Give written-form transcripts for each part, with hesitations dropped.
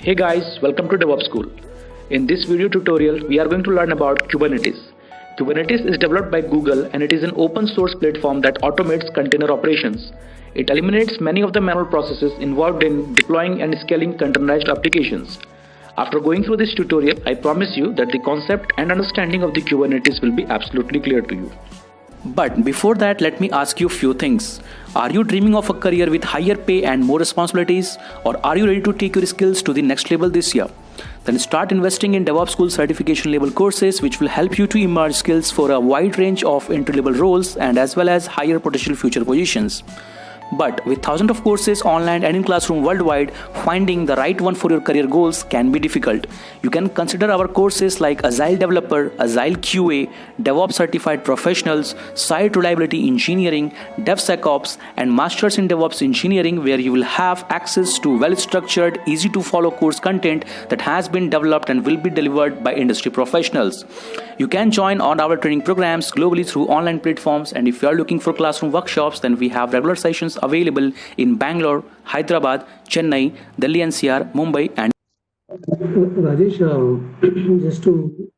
Hey guys, welcome to DevOps School. In this video tutorial, we are going to learn about Kubernetes. Kubernetes is developed by Google and it is an open source platform that automates container operations. It eliminates many of the manual processes involved in deploying and scaling containerized applications. After going through this tutorial, I promise you that the concept and understanding of the Kubernetes will be absolutely clear to you. But before that, let me ask you a few things. Are you dreaming of a career with higher pay and more responsibilities? Or are you ready to take your skills to the next level this year? Then start investing in DevOps School certification level courses which will help you to emerge skills for a wide range of entry level roles and as well as higher potential future positions. But with thousands of courses online and in classroom worldwide, finding the right one for your career goals can be difficult. You can consider our courses like Agile Developer, Agile QA, DevOps Certified Professionals, Site Reliability Engineering, DevSecOps, and Masters in DevOps Engineering, where you will have access to well-structured, easy-to-follow course content that has been developed and will be delivered by industry professionals. You can join on our training programs globally through online platforms, and if you are looking for classroom workshops, then we have regular sessions available in Bangalore, Hyderabad, Chennai, Delhi NCR, Mumbai, and Rajesh, just to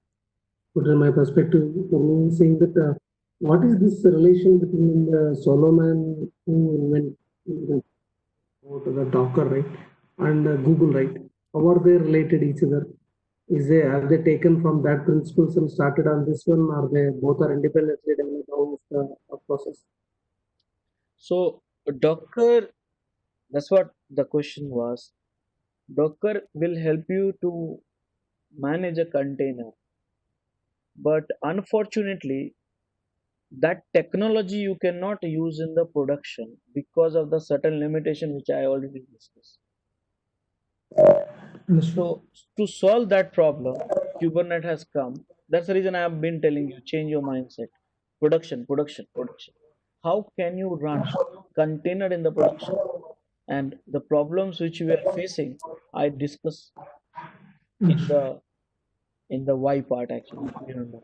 put in my perspective, for me, saying that what is this relation between the Solomon who invented the Docker, right, and Google, right? How are they related each other? Have they taken from that principles and started on this one, or they both are independently developed? How is the process? So Docker, that's what the question was. Docker will help you to manage a container, but unfortunately, that technology you cannot use in the production because of the certain limitation which I already discussed. So to solve that problem, Kubernetes has come. That's the reason I have been telling you, change your mindset. Production. How can you run container in the production? And the problems which we are facing, I discuss in the why part actually. If you remember.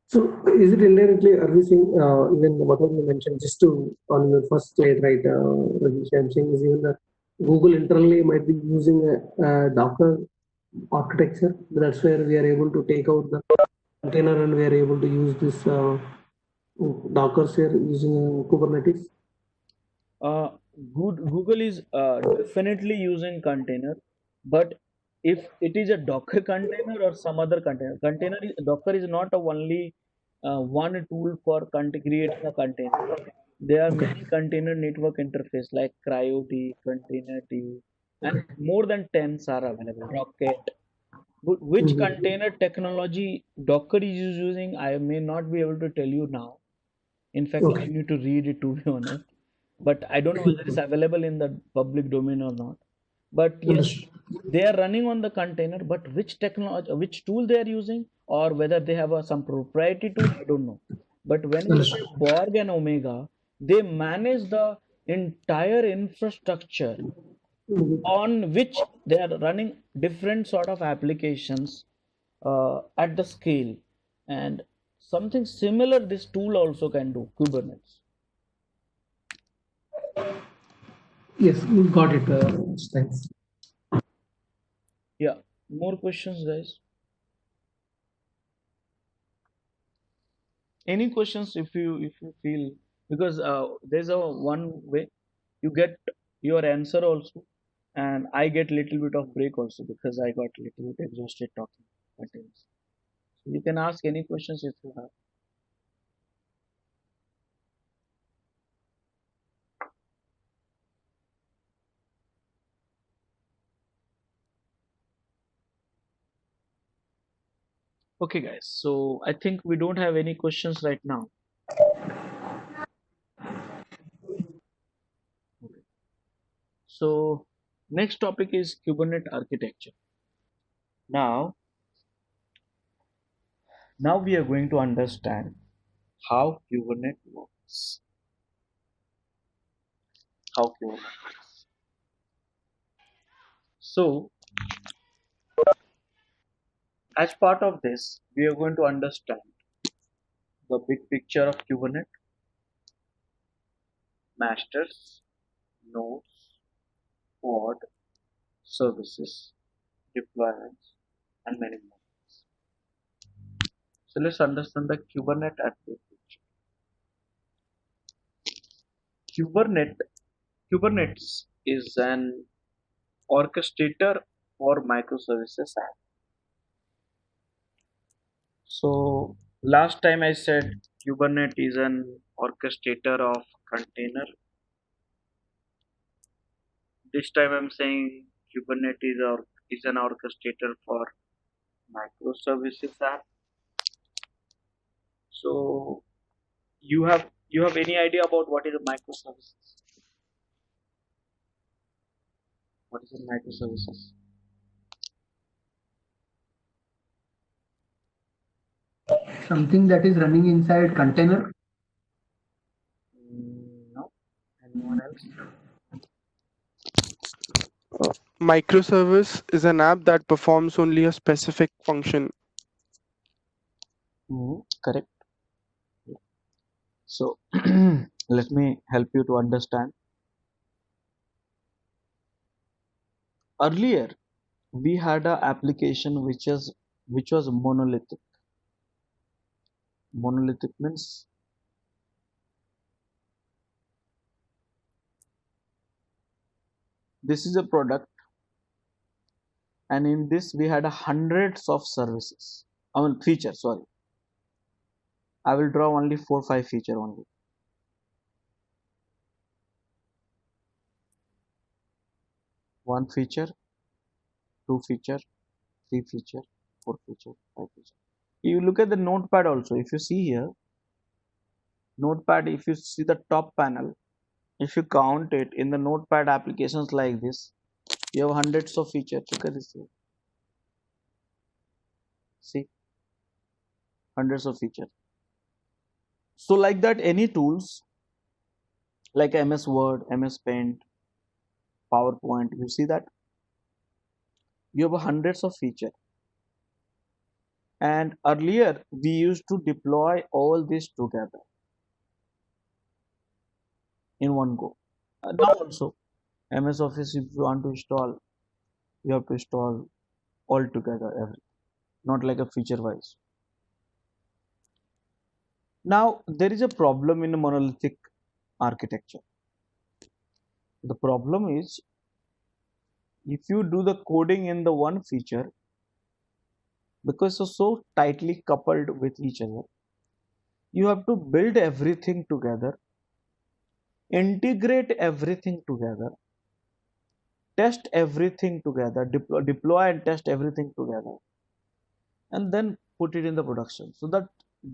So is it indirectly, are we saying, even whatever you mentioned, just to on the first slide, right, Rajesh, I'm saying is even the Google internally might be using a Docker architecture. That's where we are able to take out the container and we are able to use this Docker here using Kubernetes. Uh, Google is definitely using container, but if it is a Docker container or some other Docker is not a only one tool for creating a container. There are Okay. many container network interface like CryoD, Containerd, and more than 10 are available. Rocket. Which Mhm. container technology Docker is using, I may not be able to tell you now. In fact, you Okay. need to read it to be honest. But I don't know whether it's available in the public domain or not. But yes, Understood. they are running on the container, but which technology, which tool they are using, or whether they have some proprietary tool, I don't know. But when we say Understood. Borg and Omega, they manage the entire infrastructure Mhm. on which they are running different sort of applications at the scale, and something similar this tool also can do, Kubernetes. Yes, got it. Thanks. Yeah, more questions, guys? Any questions? If you feel, because there's a one way you get your answer also, and I get little bit of break also because I got little bit exhausted talking continuously. So you can ask any questions if you have. Okay, guys. So I think we don't have any questions right now. Okay. So next topic is Kubernetes architecture. Now, now we are going to understand how Kubernetes works. How Kubernetes works. So, as part of this, we are going to understand the big picture of Kubernetes, masters, nodes, pod, services, deployments, and many more. So let's understand the Kubernetes at this picture. Kubernetes is an orchestrator for microservices app. So last time I said Kubernetes is an orchestrator of container. This time I'm saying Kubernetes is an orchestrator for microservices app. So you have any idea about what is a microservices? What is a microservices? Something that is running inside container. No. Anyone else? Microservice is an app that performs only a specific function. Correct. So let me help you to understand. Earlier, we had a application which was monolithic. Monolithic means this is a product, and in this we had hundreds of services. I mean features. Sorry, I will draw only 4-5 feature only. One feature, two feature, three feature, four feature, five feature. You look at the notepad also. If you see here, notepad, if you see the top panel, if you count it in the notepad applications like this, you have hundreds of features. Look at this here. See, hundreds of features. So like that, any tools like MS Word, MS Paint, PowerPoint, you see that you have hundreds of features. And earlier we used to deploy all this together in one go. Now also MS Office, if you want to install, you have to install all together, everything, not like a feature wise. Now there is a problem in a monolithic architecture. The problem is, if you do the coding in the one feature, because it's so tightly coupled with each other, you have to build everything together, integrate everything together, test everything together, deploy and test everything together, and then put it in the production. So that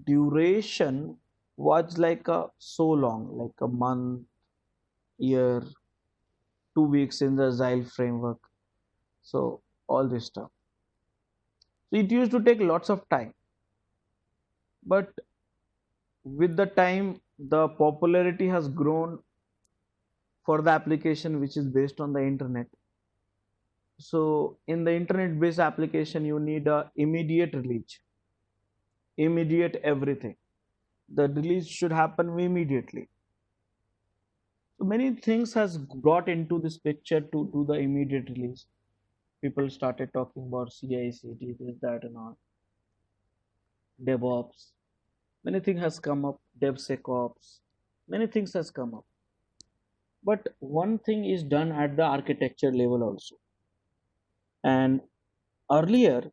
duration was like so long, like a month, year, 2 weeks in the Agile framework. So all this stuff. So it used to take lots of time. But with the time, the popularity has grown for the application which is based on the internet. So in the internet based application, you need a immediate release, immediate everything. The release should happen immediately. So many things has brought into this picture to do the immediate release. People started talking about CI/CD, this, that, and all. DevOps. Many things has come up. DevSecOps. Many things has come up. But one thing is done at the architecture level also. And earlier,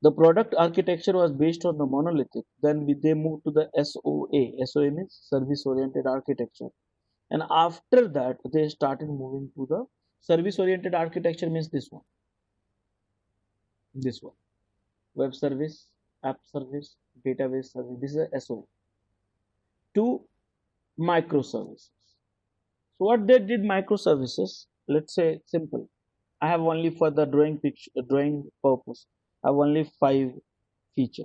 the product architecture was based on the monolithic. Then they moved to the SOA. SOA means service oriented architecture. And after that, they started moving to the service oriented architecture, means this one. This one. Web service, app service, database service. This is a SOA. To microservices. So what they did microservices, let's say simple. I have only for the drawing purpose, I have only 5 feature.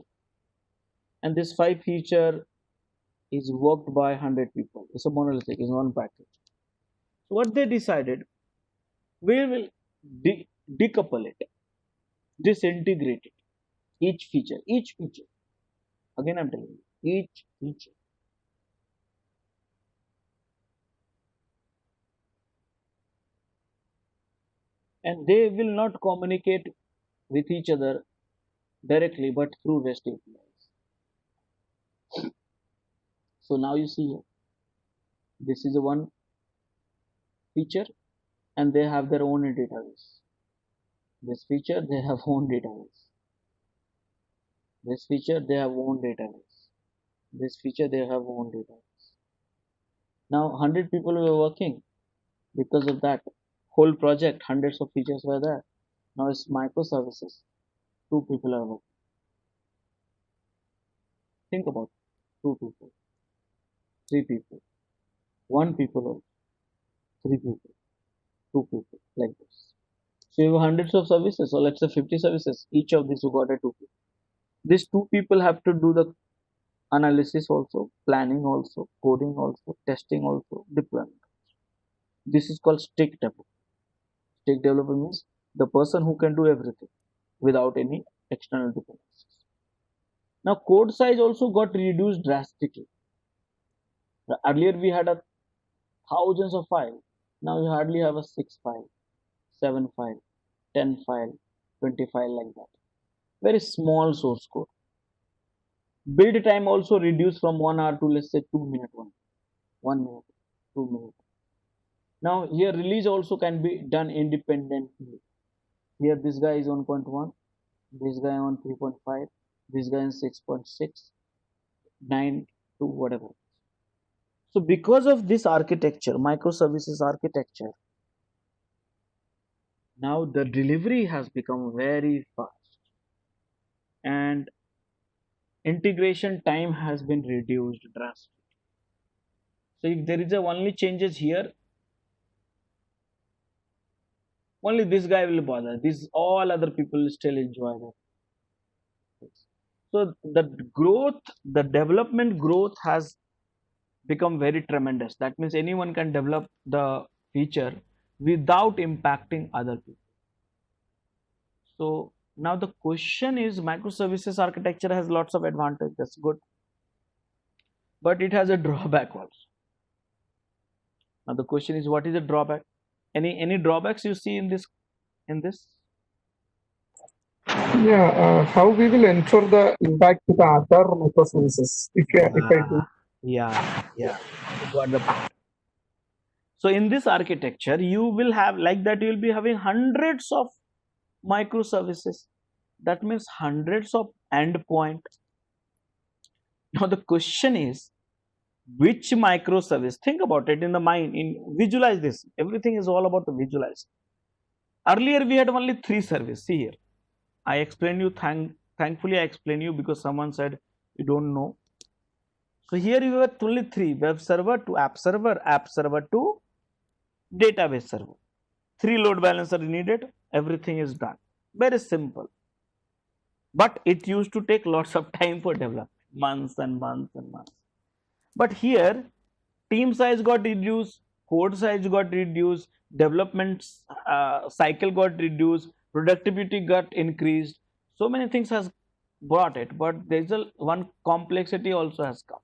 And this 5 feature is worked by 100 people. It's a monolithic, it's one package. So what they decided, we will decouple it, disintegrate it, each feature. Again I'm telling you, each feature. and they will not communicate with each other directly but through REST APIs. So now you see here, this is a one feature and they have their own database. This feature they have own database. This feature they have own database. This feature they have own database. Now 100 people were working because of that whole project. Hundreds of features were there. Now it's microservices. 2 people are working. Think about it. 2 people, 3 people, 1 people, also, 3 people, 2 people, like this. So you have hundreds of services, so let's say 50 services. Each of these you got a 2 people. These 2 people have to do the analysis also, planning also, coding also, testing also, deployment. This is called stick developer. Stick developer means the person who can do everything without any external dependencies. Now code size also got reduced drastically. Earlier we had a thousands of files. Now you hardly have a 6 file, 7 file, 10 file, 20 file, like that. Very small source code. Build time also reduced from 1 hour to, let's say, 2 minutes, 1 minute, 2 minutes. Now here release also can be done independently. Here this guy is 1.1, this guy on 3.5, this guy on 6.6, 9 to whatever. So because of this architecture, microservices architecture, now the delivery has become very fast and integration time has been reduced drastically. So if there is a only changes here, only this guy will bother. This all other people will still enjoy that. So the growth, the development growth has become very tremendous. That means anyone can develop the feature without impacting other people. So now the question is, microservices architecture has lots of advantages. That's good, but it has a drawback also. Now the question is, what is the drawback? Any drawbacks you see in this? Yeah, how we will ensure the impact to the other microservices if I do. Yeah, got the point. So in this architecture, you will have like that. You will be having hundreds of microservices. That means hundreds of endpoint. Now the question is, which microservice? Think about it in the mind. Visualize this. Everything is all about the visualize. Earlier we had only 3 services. See here, I explained you. Thankfully I explained you because someone said you don't know. So here you have only 3: web server to app server to database server. 3 load balancer needed. Everything is done. Very simple. But it used to take lots of time for development, months and months and months. But here, team size got reduced, code size got reduced, development cycle got reduced, productivity got increased. So many things has brought it, but there is one complexity also has come.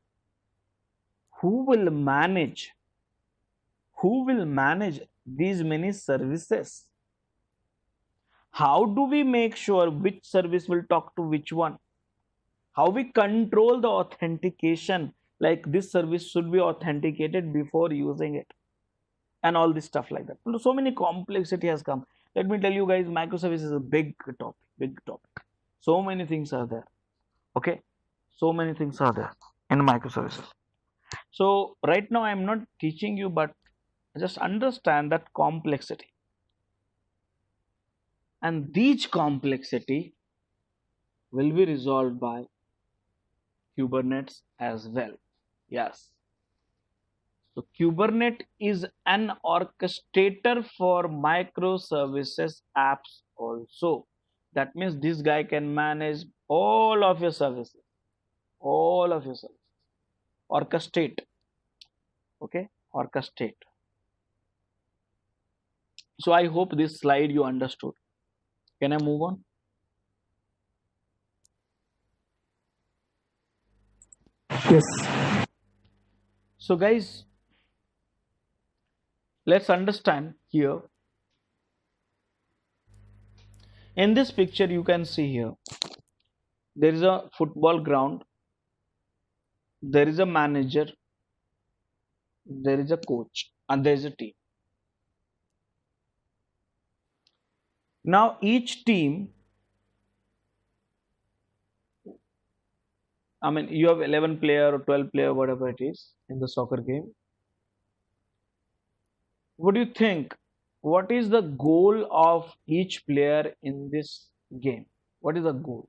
Who will manage these many services? How do we make sure which service will talk to which one? How we control the authentication, like this service should be authenticated before using it, and all this stuff like that. So many complexity has come. Let me tell you guys, microservice is a big topic. So many things are there. Okay, so many things are there in microservices. So right now I am not teaching you, but just understand that complexity. And these complexity will be resolved by Kubernetes as well. Yes. So Kubernetes is an orchestrator for microservices apps also. That means this guy can manage all of your services. Orchestrate. Okay, orchestrate. So I hope this slide you understood. Can I move on? Yes. So guys, let's understand here In this picture, you can see here, there is a football ground, there is a manager, there is a coach, and there is a team. Now, each team, I mean, you have 11 player or 12 player, whatever it is in the soccer game. What do you think? What is the goal of each player in this game? What is the goal?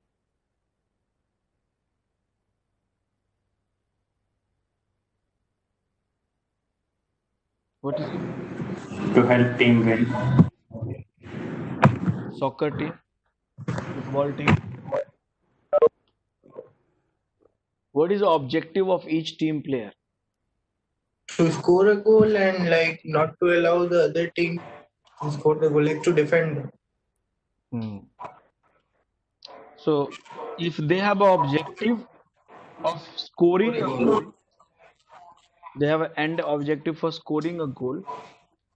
What is it? To help team win. Soccer team, football team. What is the objective of each team player? To score a goal and like not to allow the other team to score the goal, like to defend. So, if they have an objective of scoring a goal, they have an end objective for scoring a goal,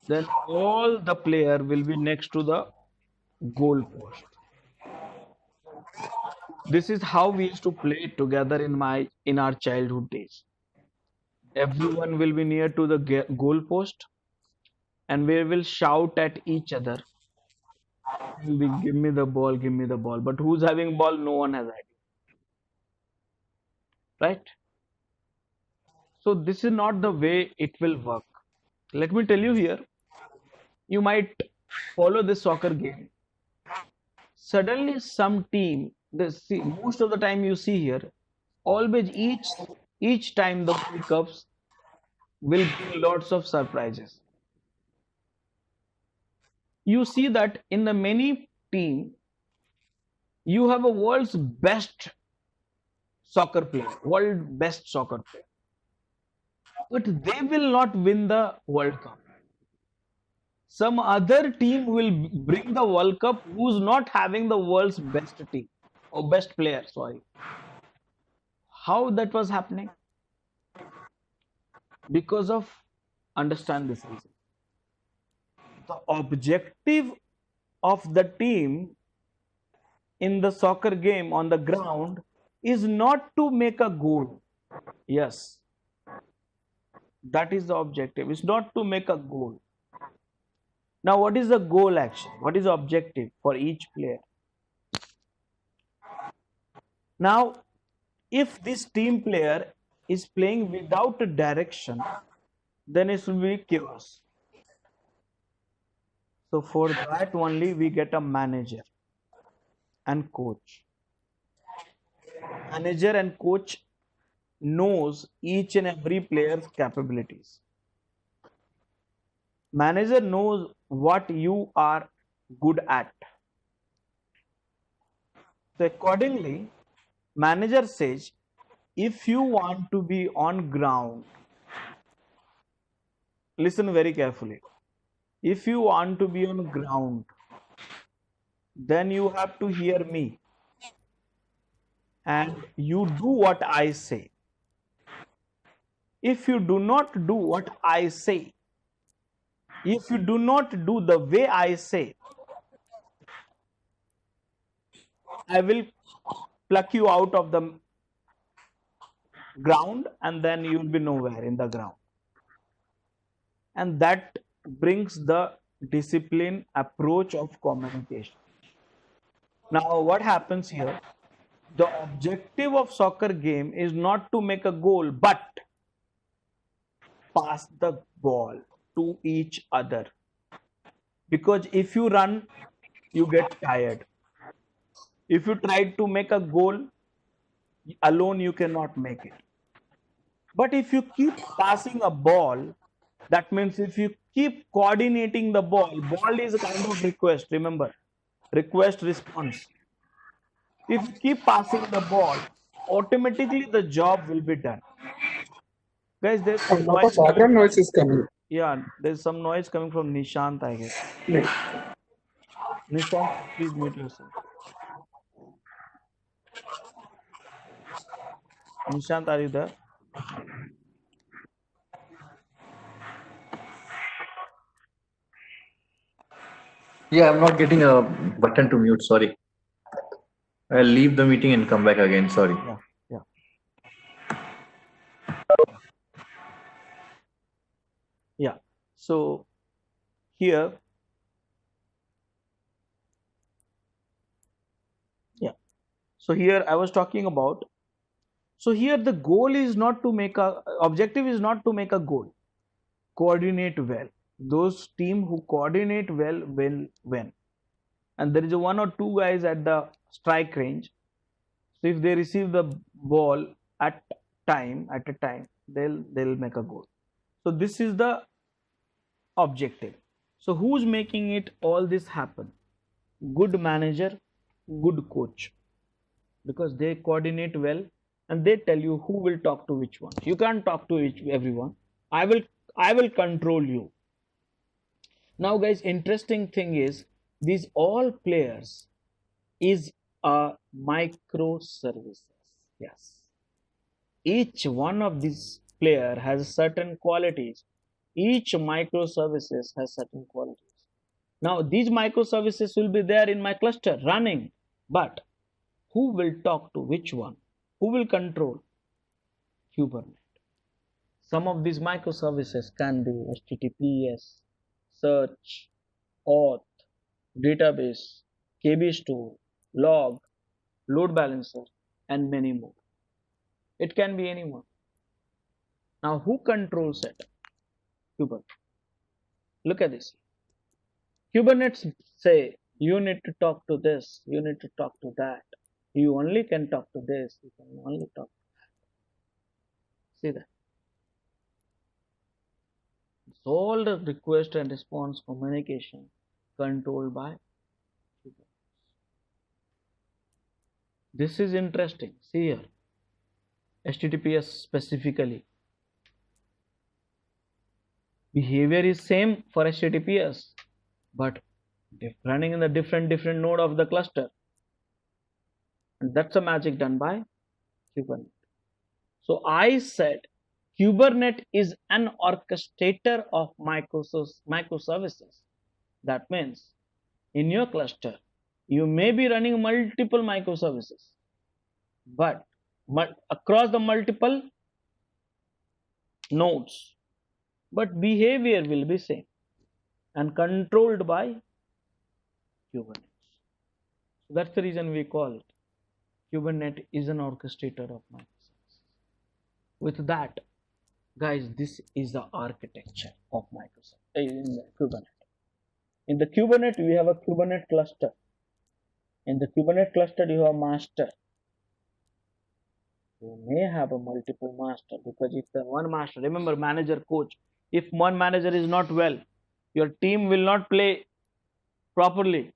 then all the player will be next to the goal post. This is how we used to play together in our childhood days. Everyone will be near to the goal post, and we will shout at each other, give me the ball, give me the ball. But who's having ball? No one has idea. Right? So this is not the way it will work. Let me tell you here, you might follow this soccer game. Suddenly some team, most of the time you see here, always each time the World Cups will bring lots of surprises. You see that in the many team, you have a world's best soccer player, world best soccer player. But they will not win the World Cup. Some other team will bring the World Cup who's not having the world's best team or best player, sorry. How that was happening? Because of, understand this reason. The objective of the team in the soccer game on the ground is not to make a goal. Yes, that is the objective. It's not to make a goal. Now, what is the goal action? What is the objective for each player? Now, if this team player is playing without a direction, then it will be chaos. So for that only we get a manager and coach. Manager and coach knows each and every player's capabilities. Manager knows what you are good at. So accordingly, manager says, if you want to be on ground, listen very carefully. If you want to be on ground, then you have to hear me and you do what I say. If you do not do what I say, if you do not do the way I say, I will pluck you out of the ground and then you will be nowhere in the ground. And that brings the discipline approach of communication. Now, what happens here? The objective of soccer game is not to make a goal, but pass the ball to each other. Because if you run, you get tired. If you try to make a goal, alone you cannot make it. But if you keep passing a ball, that means if you keep coordinating the ball is a kind of request, remember, request response. If you keep passing the ball, automatically the job will be done. Guys, there's some lot of background noise is coming. Yeah, there's some noise coming from Nishant, I guess. Yeah. Nishant, please mute yourself. Nishant, are you there? Yeah, I'm not getting a button to mute. Sorry. I'll leave the meeting and come back again. Sorry. Yeah, yeah. Yeah. So here, yeah. So here I was talking about. So here the goal is not to make a objective is not to make a goal. Coordinate well. Those team who coordinate well will win. And there is a one or two guys at the strike range. So if they receive the ball at a time, they'll make a goal. So this is the objective. So who's making it all this happen? Good manager, good coach, because they coordinate well and they tell you who will talk to which one. You can't talk to everyone. I will control you. Now guys, interesting thing is these all players is a microservices. Yes, each one of these player has certain qualities. Each microservices has certain qualities. Now these microservices will be there in my cluster running, but who will talk to which one? Who will control? Kubernetes. Some of these microservices can do HTTPS, search, auth, database, KB store, log, load balancer, and many more. It can be anyone. Now, who controls it? Kubernetes. Look at this. Kubernetes say you need to talk to this, you need to talk to that. You only can talk to this, you can only talk to that. See that? It's all the request and response communication controlled by Kubernetes. This is interesting. See here. HTTPS specifically. Behavior is same for HTTPS, but running in the different node of the cluster. And that's a magic done by Kubernetes. So I said Kubernetes is an orchestrator of microservices. That means in your cluster, you may be running multiple microservices, but across the multiple nodes, but behavior will be same and controlled by Kubernetes. So that's the reason we call it Kubernetes is an orchestrator of microservices. With that, guys, this is the architecture of Microsoft in the Kubernetes. In the Kubernetes, we have a Kubernetes cluster. In the Kubernetes cluster, you have master. You may have a multiple master, because if the one master, remember manager, coach, if one manager is not well, your team will not play properly.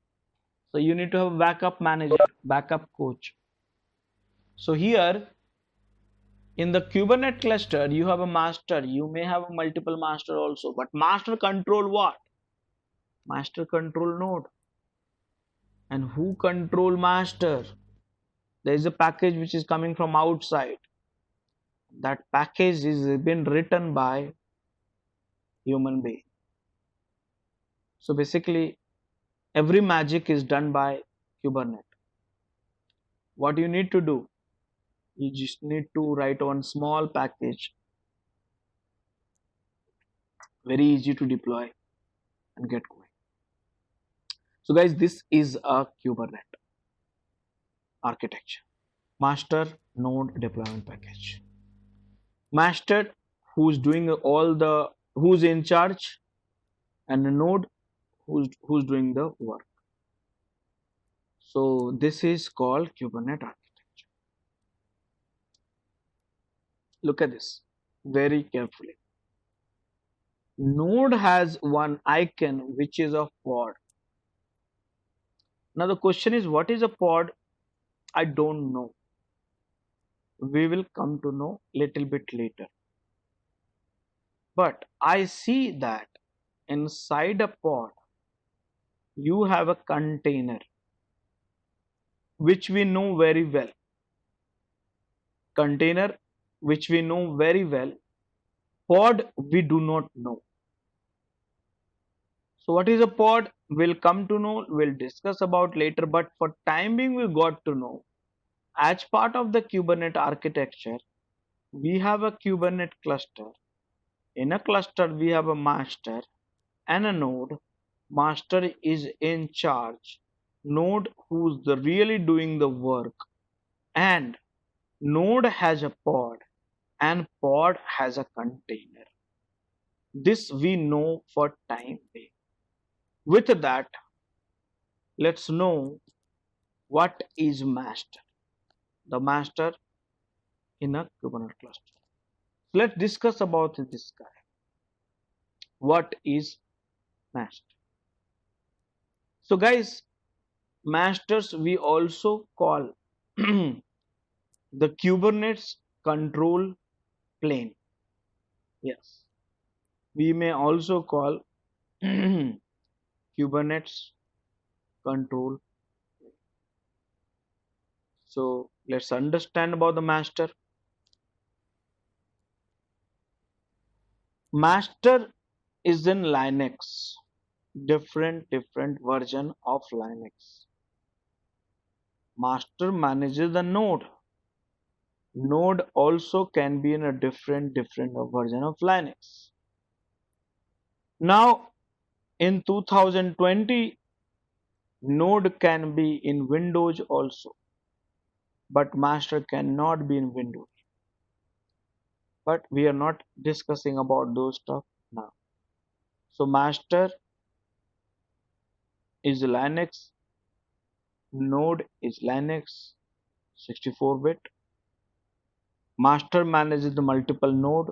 So you need to have a backup manager, backup coach. So here in the Kubernetes cluster, you have a master. You may have a multiple master also, but master control what? Master control node. And who control master? There is a package which is coming from outside. That package is been written by human being. So basically, every magic is done by Kubernetes. What you need to do? You just need to write one small package, very easy to deploy and get going. So guys, this is a Kubernetes architecture. Master node deployment package. Master who's doing who's in charge, and a node who's doing the work. So this is called Kubernetes architecture. Look at this very carefully. Node has one icon which is a pod. Now the question is, what is a pod? I don't know. We will come to know little bit later. But I see that inside a pod you have a container which we know very well. Container which we know very well. Pod we do not know. So what is a pod? We'll come to know, we'll discuss about later, but for time being we got to know. As part of the Kubernetes architecture, we have a Kubernetes cluster. In a cluster, we have a master and a node. Master is in charge. Node who's really doing the work. And node has a pod and pod has a container. This we know for time being. With that, let's know what is master. The master in a Kubernetes cluster. Let's discuss about this guy. What is master? So guys, masters we also call the Kubernetes control plane. Yes, we may also call Kubernetes control. So let's understand about the master. Master is in Linux, different version of Linux. Master manages the node. Node also can be in a different version of Linux. Now in 2020, node can be in Windows also, but master cannot be in Windows. But we are not discussing about those stuff now. So master is Linux, node is Linux 64-bit. Master manages the multiple node.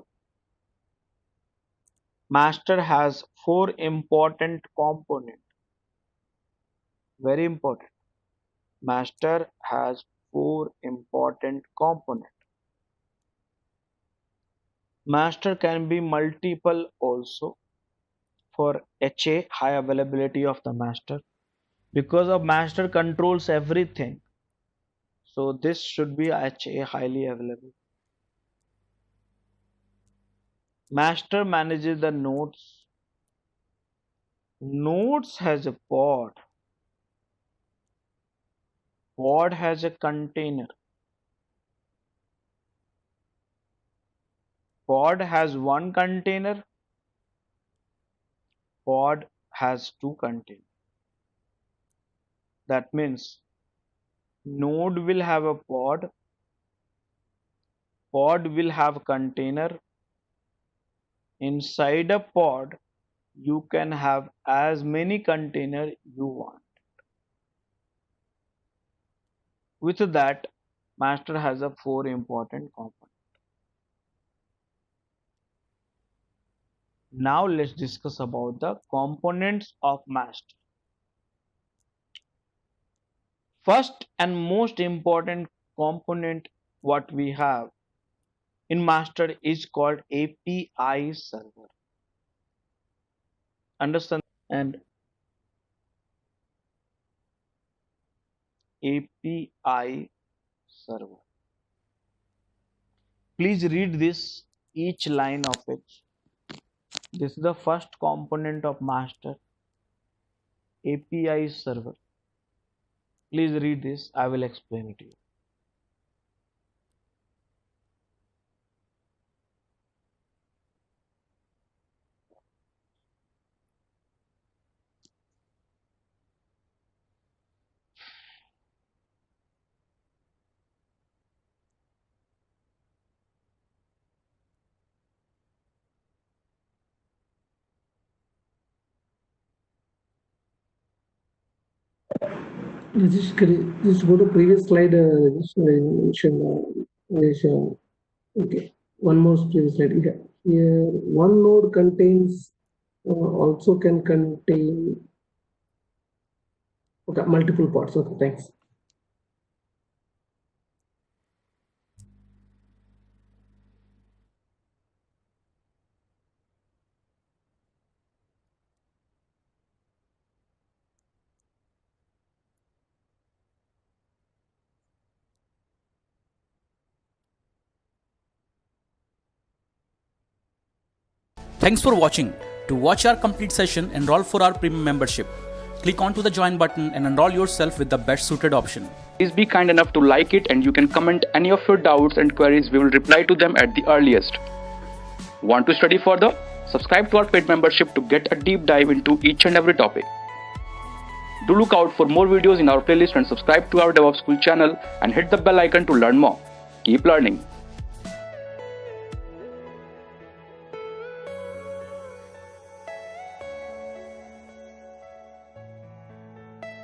Master has 4 important components. Very important. Master has 4 important components. Master can be multiple also for HA, high availability of the master. Because of master controls everything. So this should be HA, highly available. Master manages the nodes. Nodes has a pod. Pod has a container. Pod has 1 container. Pod has 2 containers. That means node will have a pod. Pod will have a container. Inside a pod, you can have as many containers you want. With that, master has a 4 important components. Now let's discuss about the components of master. First and most important component what we have in master is called API server. Understand? And API server. Please read this, each line of it. This is the first component of master, API server. Please read this, I will explain it to you. Just, just go to previous slide. Just mention. Okay, one more previous slide. Here, one node contains also can contain multiple pods. Okay, thanks. Thanks for watching. To watch our complete session, enroll for our premium membership. Click onto the join button and enroll yourself with the best suited option. Please be kind enough to like it, and you can comment any of your doubts and queries. We will reply to them at the earliest. Want to study further? Subscribe to our paid membership to get a deep dive into each and every topic. Do look out for more videos in our playlist and subscribe to our DevOps School channel and hit the bell icon to learn more. Keep learning.